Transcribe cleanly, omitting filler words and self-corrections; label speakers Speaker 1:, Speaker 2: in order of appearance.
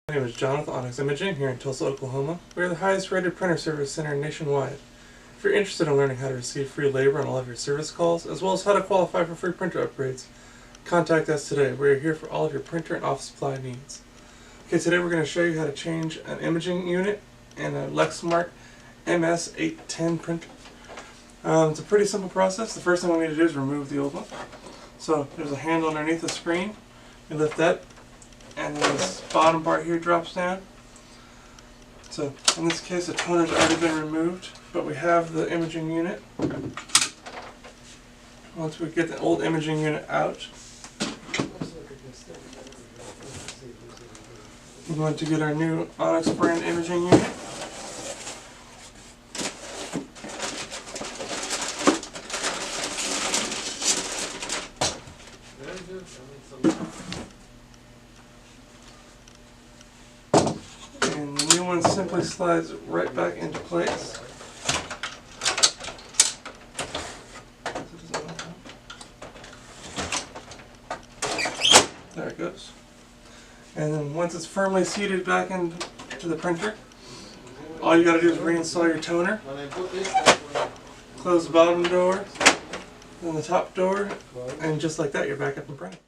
Speaker 1: My name is John with Onyx Imaging here in Tulsa, Oklahoma. We are the highest rated printer service center nationwide. If you're interested in learning how to receive free labor on all of your service calls, as well as how to qualify for free printer upgrades, contact us today. We are here for all of your printer and office supply needs. Okay, today we're going to show you how to change an imaging unit in a Lexmark MS810 printer. It's a pretty simple process. The first thing we need to do is remove the old one. So there's a handle underneath the screen. You lift that, and then this bottom part here drops down. So in this case the toner's already been removed, but we have the imaging unit. Once we get the old imaging unit out, we're going to get our new Onyx brand imaging unit. And the new one simply slides right back into place. There it goes. And then once it's firmly seated back into the printer, all you got to do is reinstall your toner. Close the bottom door, then the top door, and just like that you're back up and printing.